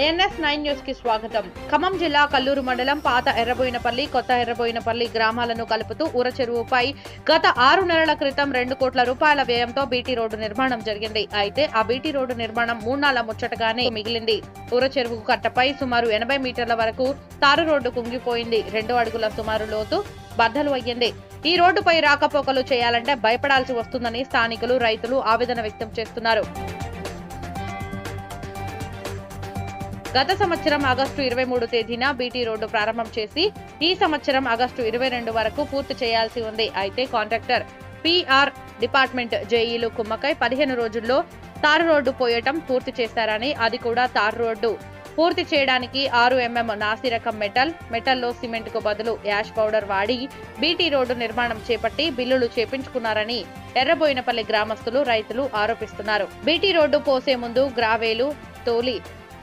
INS9 news కి స్వాగతం. ఖమ్మం జిల్లా కల్లూరు మండలం పాత ఎర్రబోయినపల్లి, కొత్త ఎర్రబోయినపల్లి గ్రామాలను కలుపుతూ ఊర చెరువుపై గత 6 నెలల క్రితం 2 కోట్ల రూపాయల వ్యయంతో బీటీ రోడ్డు నిర్మాణం జరిగింది. అయితే ఆ బీటీ రోడ్డు నిర్మాణం 3 నాళ్ల ముచ్చటగానే మిగిలింది. ఊర చెరువు కట్టపై సుమారు 80 మీటర్ల వరకు తారు రోడ్డు కుంగిపోయింది. 2 అడుగుల సుమారు లోతు బద్దలు అయ్యింది. ఈ రోడ్డుపై రాకపోకలు చేయాలంటే భయపడాల్సి వస్తుందని స్థానికులు, రైతులు ఆవేదన వ్యక్తం చేస్తున్నారు. గత సంవత్సరం ఆగస్టు 23 తేదీన బీటీ రోడ్డు ప్రారంభం చేసి ఈ సంవత్సరం ఆగస్టు 22 వరకు పూర్తి చేయాల్సి ఉంది. అయితే కాంట్రాక్టర్ PR డిపార్ట్మెంట్ జేఈలు కుమ్మకై 15 రోజుల్లో తారు రోడ్డు పోయటం పూర్తి చేశారని, అది కూడా తారు రోడ్డు పూర్తి చేయడానికి 6 mm నాసి రకం మెటల్లో సిమెంట్ కు బదులు యాష్ పౌడర్ వాడి బీటీ రోడ్డు నిర్మాణం చేపట్టి బిల్లులు చేపించుకున్నారని ఎర్రబోయినపల్లి గ్రామస్తులు, రైతులు ఆరోపిస్తున్నారు. బీటీ రోడ్డు పోసే ముందు గ్రావేలు తోలి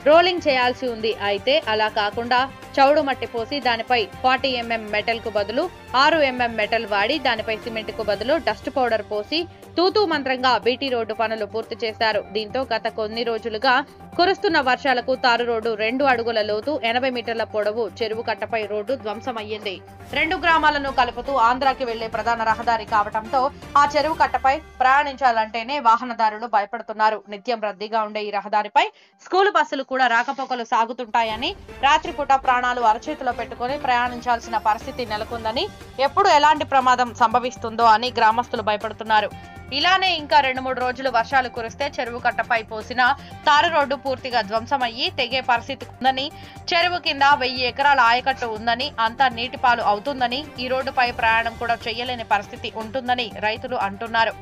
రోలింగ్ చేయాల్సి ఉంది. అయితే అలా కాకుండా చౌడు మట్టి పోసి దానిపై 40 mm మెటల్ కు బదులు 6 mm మెటల్ వాడి దానిపై సిమెంట్ కు బదులు డస్ట్ పౌడర్ పోసి తూతూ మంత్రంగా బీటీ రోడ్డు పనులు పూర్తి చేశారు. దీంతో గత కొన్ని రోజులుగా కురుస్తున్న వర్షాలకు తారు రోడ్డు 2 అడుగుల లోతు 80 మీటర్ల పొడవు చెరువు కట్టపై రోడ్డు ధ్వంసమయ్యింది. 2 గ్రామాలను కలుపుతూ ఆంధ్రాకి వెళ్లే ప్రధాన రహదారి కావడంతో ఆ చెరువు కట్టపై ప్రయాణించాలంటేనే వాహనదారులు భయపడుతున్నారు. నిత్యం రద్దీగా ఉండే ఈ రహదారిపై స్కూలు బస్సులు కూడా రాకపోకలు సాగుతుంటాయని, రాత్రిపూట ప్రాణాలు అరచేతిలో పెట్టుకుని ప్రయాణించాల్సిన పరిస్థితి నెలకొందని, ఎప్పుడు ఎలాంటి ప్రమాదం సంభవిస్తుందో అని గ్రామస్తులు భయపడుతున్నారు. ఇలానే ఇంకా 2-3 రోజులు వర్షాలు కురిస్తే చెరువు కట్టపై పోసిన తారు రోడ్డు పూర్తిగా ధ్వంసమయ్యి తెగే పరిస్థితి ఉందని, చెరువు కింద 1000 ఎకరాల ఆయకట్టు ఉందని, అంతా నీటిపాలు అవుతుందని, ఈ రోడ్డుపై ప్రయాణం కూడా చేయలేని పరిస్థితి ఉంటుందని రైతులు అంటున్నారు.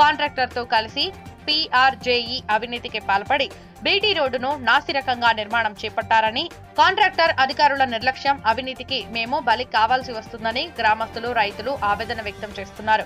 కాంట్రాక్టర్ తో కలిసి PRJE అవినీతికి పాల్పడి బీటీ రోడ్డును నాసిరకంగా నిర్మాణం చేపట్టారని, కాంట్రాక్టర్ అధికారుల నిర్లక్ష్యం, అవినీతికి మేము బలి కావాల్సి వస్తుందని గ్రామస్తులు, రైతులు ఆవేదన వ్యక్తం చేస్తున్నారు.